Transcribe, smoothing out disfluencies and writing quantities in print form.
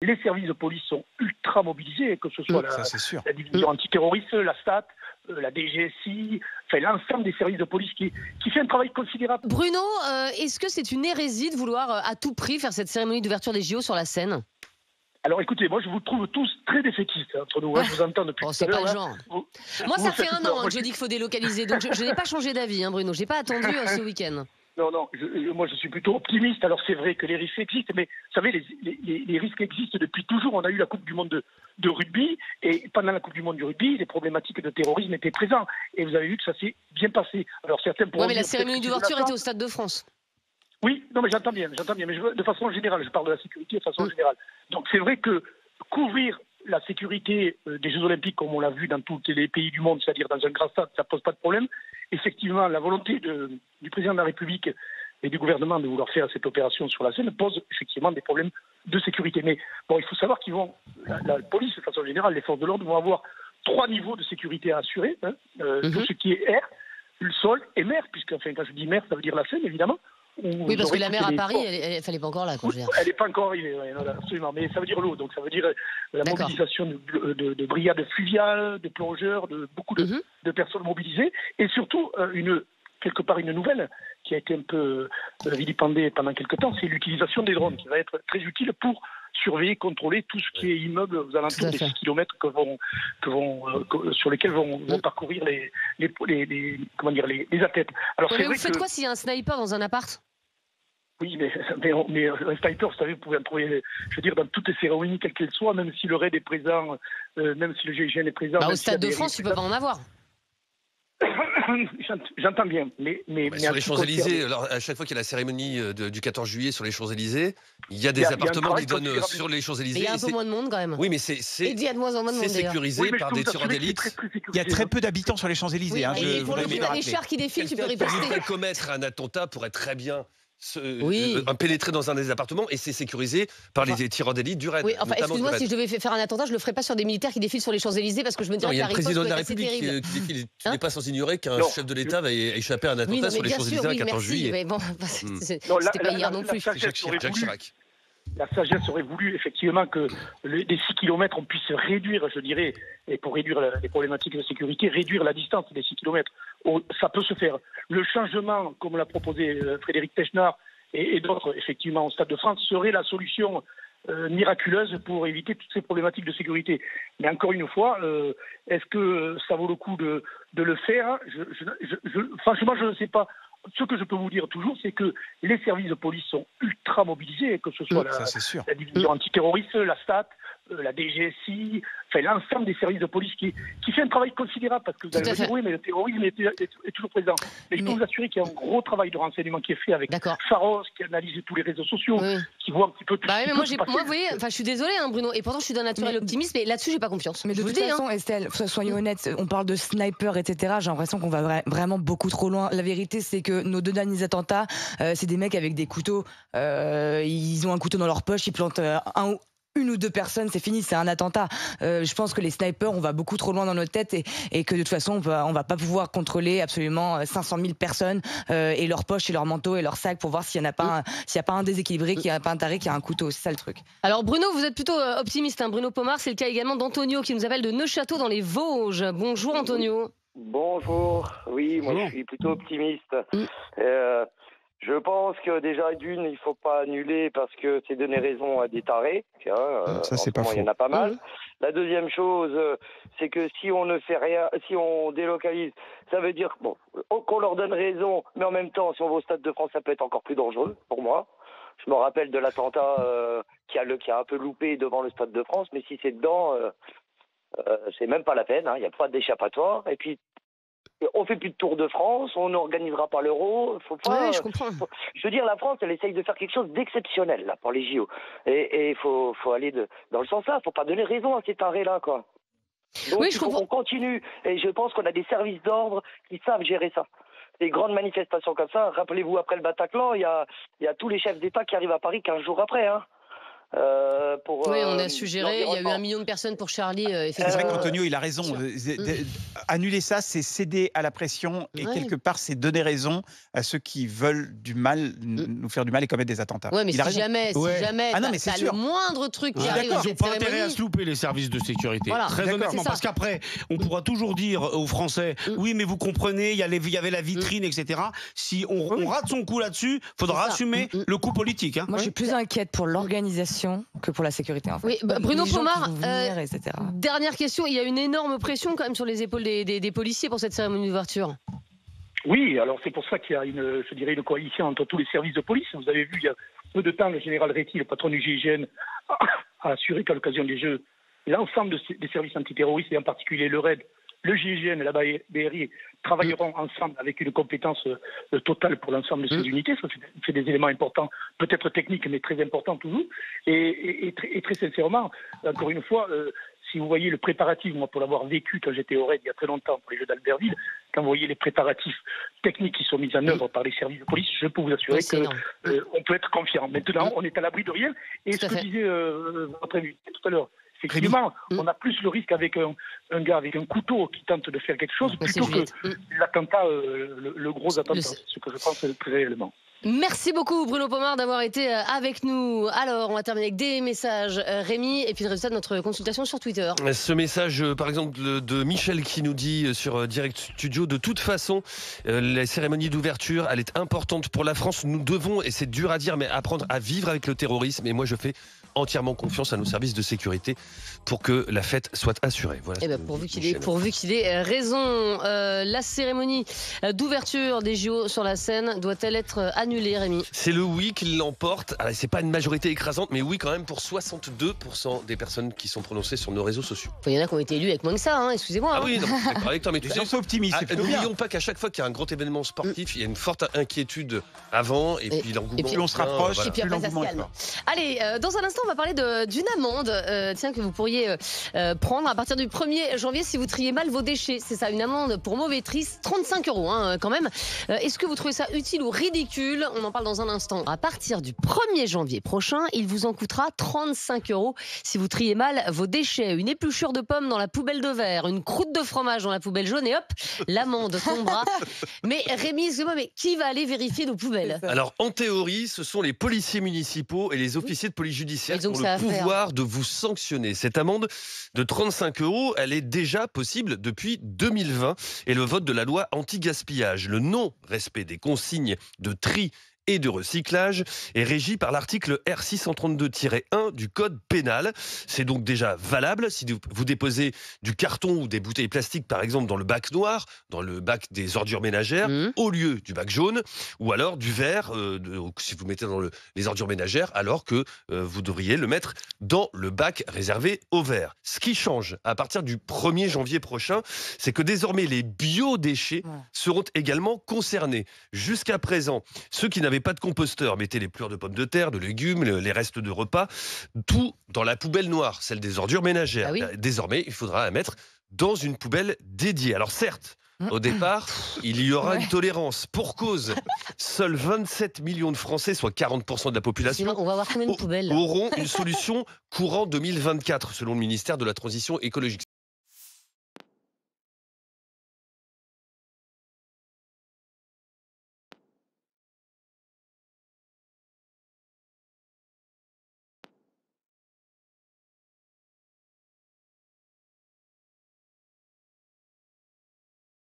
les services de police sont ultra mobilisés, que ce soit la division antiterroriste, la STAT, la DGSI, enfin l'ensemble des services de police qui fait un travail considérable. Bruno, est-ce que c'est une hérésie de vouloir à tout prix faire cette cérémonie d'ouverture des JO sur la Seine? Alors écoutez, moi je vous trouve tous très défaitistes entre nous, je vous entends depuis tout à l'heure. C'est pas le genre. Moi ça fait un an que je dis qu'il faut délocaliser, donc je n'ai pas changé d'avis, Bruno, j'ai pas attendu ce week-end. Non, moi je suis plutôt optimiste. Alors c'est vrai que les risques existent, mais vous savez, les risques existent depuis toujours. On a eu la Coupe du Monde de rugby, et pendant la Coupe du Monde du rugby, les problématiques de terrorisme étaient présentes. Et vous avez vu que ça s'est bien passé. Alors certains pourront mais la cérémonie d'ouverture était au Stade de France. Oui, non mais j'entends bien, mais de façon générale, je parle de la sécurité de façon générale. Donc c'est vrai que couvrir la sécurité des Jeux Olympiques, comme on l'a vu dans tous les pays du monde, c'est-à-dire dans un grand stade, ça pose pas de problème. Effectivement, la volonté du président de la République et du gouvernement de vouloir faire cette opération sur la Seine pose effectivement des problèmes de sécurité. Mais bon, il faut savoir qu'ils vont, la police de façon générale, les forces de l'ordre vont avoir 3 niveaux de sécurité à assurer, tout ce qui est air, le sol et mer, puisque enfin, quand je dis mer, ça veut dire la Seine évidemment. Oui, parce que la mer à Paris, elle fallait pas encore là, quand je veux dire. Elle n'est pas encore arrivée, absolument. Mais ça veut dire l'eau, donc ça veut dire la mobilisation de brigades fluviales, de plongeurs, de beaucoup de personnes mobilisées, et surtout quelque part une nouvelle qui a été un peu vilipendée pendant quelques temps, c'est l'utilisation des drones, qui va être très utile pour surveiller, contrôler tout ce qui est immeuble aux alentours des 6 km sur lesquels vont parcourir les athlètes. Alors, mais vous faites quoi s'il y a un sniper dans un appart? Oui, mais un sniper, vous savez, vous pouvez en trouver, je veux dire, dans toutes les cérémonies, quelles qu'elles soient, même si le RAID est présent, même si le GIGN est présent. Au Stade de France, tu peux pas en avoir. J'entends bien, mais sur les Champs-Élysées, alors à chaque fois qu'il y a la cérémonie du 14 juillet sur les Champs-Élysées, il y a des appartements qui donnent sur les Champs-Élysées. Il y a un peu moins de monde quand même. Oui, mais c'est sécurisé par des tireurs d'élite. Il y a très peu d'habitants sur les Champs-Élysées. Et pour le coup, il y a des chars qui défilent, tu peux riposter. Commettre un attentat pourrait très bien pénétrer dans un des appartements, et c'est sécurisé par les tireurs d'élite du RAID. Oui, enfin, excuse-moi, si je devais faire un attentat, je le ferais pas sur des militaires qui défilent sur les Champs-Élysées, parce que je me dirais qu'il y a le président de la République qui défile. Tu n'es pas sans ignorer qu'un chef de l'État va échapper à un attentat sur les Champs-Élysées le 14 juillet. Mais bon, c'était pas hier non plus. Jacques Chirac. La sagesse aurait voulu effectivement que les 6 km, on puisse réduire, je dirais, et pour réduire les problématiques de sécurité, réduire la distance des 6 km. Ça peut se faire. Le changement, comme l'a proposé Frédéric Technard et d'autres, effectivement, au Stade de France, serait la solution miraculeuse pour éviter toutes ces problématiques de sécurité. Mais encore une fois, est-ce que ça vaut le coup de le faire? Franchement, je ne sais pas. Ce que je peux vous dire toujours, c'est que les services de police sont ultra mobilisés, que ce soit la division antiterroriste, la STAT, la DGSI, enfin l'ensemble des services de police qui fait un travail considérable, parce que vous allez me dire, oui, mais le terrorisme est toujours présent. Mais je peux vous assurer qu'il y a un gros travail de renseignement qui est fait avec Pharos, qui analyse tous les réseaux sociaux, qui voit un petit peu tout ce qui peut se passer. Moi, vous voyez, je suis désolée, Bruno, et pourtant je suis d'un naturel optimiste, mais là-dessus, j'ai pas confiance. Mais de toute façon, Estelle, soyons honnêtes, on parle de sniper, etc. J'ai l'impression qu'on va vraiment beaucoup trop loin. La vérité, c'est que nos 2 derniers attentats, c'est des mecs avec des couteaux. Ils ont un couteau dans leur poche, ils plantent une ou 2 personnes, c'est fini, c'est un attentat. Je pense que les snipers, on va beaucoup trop loin dans notre tête, et que de toute façon, on va pas pouvoir contrôler absolument 500 000 personnes et leurs poches et leurs manteaux et leurs sacs pour voir s'il n'y a pas un déséquilibré, qu'il n'y a pas un taré qui a un couteau. C'est ça le truc. Alors Bruno, vous êtes plutôt optimiste, Bruno Pomar. C'est le cas également d'Antonio qui nous appelle de Neufchâteau dans les Vosges. Bonjour Antonio. Bonjour. Oui, moi je suis plutôt optimiste. Je pense que déjà d'une, il faut pas annuler parce que c'est donner raison à des tarés. Ça c'est pas faux. Il y en a pas mal. La deuxième chose, c'est que si on ne fait rien, si on délocalise, ça veut dire qu'on leur donne raison, mais en même temps, si on va au Stade de France, ça peut être encore plus dangereux pour moi. Je me rappelle de l'attentat qui a un peu loupé devant le Stade de France, mais si c'est dedans, c'est même pas la peine. Il n'y a pas d'échappatoire. Et puis on fait plus de Tour de France, on n'organisera pas l'Euro. Faut pas. Oui, je comprends. Je veux dire, la France, elle essaye de faire quelque chose d'exceptionnel là pour les JO, et il faut aller dans le sens là. Faut pas donner raison à ces tarés là, quoi. Donc il faut qu'on continue, et je pense qu'on a des services d'ordre qui savent gérer ça. Des grandes manifestations comme ça. Rappelez-vous, après le Bataclan, il y a tous les chefs d'État qui arrivent à Paris 15 jours après. Oui, on a suggéré, il y a eu 1 million de personnes pour Charlie. C'est vrai qu'Antonio, il a raison. Annuler ça, c'est céder à la pression et quelque part, c'est donner raison à ceux qui veulent du mal, nous faire du mal et commettre des attentats. Oui, mais si jamais, ah non, mais c'est sûr. le moindre truc qui arrive, ils n'ont pas intérêt à se louper, les services de sécurité. Voilà. Très honnêtement, parce qu'après, on pourra toujours dire aux Français, oui, mais vous comprenez, il y avait la vitrine, etc. Si on rate son coup là-dessus, il faudra assumer le coup politique. Hein. Moi, je suis plus inquiète pour l'organisation que pour la sécurité. En fait. Oui, Bruno Pomar, etc. Dernière question, il y a une énorme pression quand même sur les épaules des policiers pour cette cérémonie d'ouverture. Oui, alors c'est pour ça qu'il y a une coalition entre tous les services de police. Vous avez vu, il y a peu de temps, le général Réty, le patron du GIGN, a assuré qu'à l'occasion des Jeux, l'ensemble des services antiterroristes, et en particulier le RAID, le GIGN et la BRI, travailleront ensemble avec une compétence totale pour l'ensemble de ces unités. Ça, c'est des éléments importants, peut-être techniques, mais très importants toujours. Et très sincèrement, encore une fois, si vous voyez le préparatif, moi pour l'avoir vécu quand j'étais au RAID il y a très longtemps pour les Jeux d'Albertville, quand vous voyez les préparatifs techniques qui sont mis en œuvre par les services de police, je peux vous assurer qu'on peut être confiant. Maintenant, on est à l'abri de rien. Et ce que disait votre invité tout à l'heure, effectivement, on a plus le risque avec un gars avec un couteau qui tente de faire quelque chose plutôt que l'attentat, le gros attentat, ce que je pense très réellement. Merci beaucoup Bruno Pomar d'avoir été avec nous. Alors, on va terminer avec des messages, Rémi, et puis le résultat de notre consultation sur Twitter. Ce message, par exemple, de Michel qui nous dit sur Direct Studio, de toute façon, la cérémonie d'ouverture, elle est importante pour la France. Nous devons, et c'est dur à dire, mais apprendre à vivre avec le terrorisme. Et moi, je fais entièrement confiance à nos services de sécurité pour que la fête soit assurée. Voilà. Eh ben, pourvu qu'il ait raison. La cérémonie d'ouverture des JO sur la scène doit-elle être annulée, Rémi? C'est le oui qui l'emporte. C'est pas une majorité écrasante, mais oui quand même pour 62% des personnes qui sont prononcées sur nos réseaux sociaux. Il y en a qui ont été élus avec moins que ça, hein, excusez-moi. Ah oui, non, je suis d'accord avec toi, mais tu sais, optimiste. n'oublions pas qu'à chaque fois qu'il y a un grand événement sportif, il y a une forte inquiétude avant, et puis l'engouement. Et puis on se rapproche, voilà. Et puis après ça se calme. Allez, dans un instant, on va parler d'une amende que vous pourriez prendre à partir du 1er janvier si vous triez mal vos déchets. C'est ça, une amende pour mauvais tri, 35 € quand même. Est-ce que vous trouvez ça utile ou ridicule? On en parle dans un instant. À partir du 1er janvier prochain, il vous en coûtera 35 € si vous triez mal vos déchets. Une épluchure de pommes dans la poubelle de verre, une croûte de fromage dans la poubelle jaune et hop, l'amende tombera. Mais Rémi, excusez-moi, mais qui va aller vérifier nos poubelles? Alors, en théorie, ce sont les policiers municipaux et les officiers de police judiciaire qui ont le pouvoir de vous sanctionner. Cette amende de 35 €, elle est déjà possible depuis 2020 et le vote de la loi anti-gaspillage. Le non-respect des consignes de tri et de recyclage est régi par l'article R632-1 du Code pénal. C'est donc déjà valable si vous déposez du carton ou des bouteilles plastiques, par exemple, dans le bac noir, dans le bac des ordures ménagères, au lieu du bac jaune, ou alors du verre, si vous mettez dans les ordures ménagères, alors que vous devriez le mettre dans le bac réservé au verre. Ce qui change à partir du 1er janvier prochain, c'est que désormais les biodéchets seront également concernés. Jusqu'à présent, ceux qui n'avaient pas de composteur mettaient les pleurs de pommes de terre, de légumes, les restes de repas, tout dans la poubelle noire, celle des ordures ménagères. Désormais, il faudra la mettre dans une poubelle dédiée. Alors certes, au départ, il y aura une tolérance. Pour cause, seuls 27 millions de Français, soit 40% de la population, on va avoir combien de poubelles auront une solution courant 2024, selon le ministère de la Transition écologique.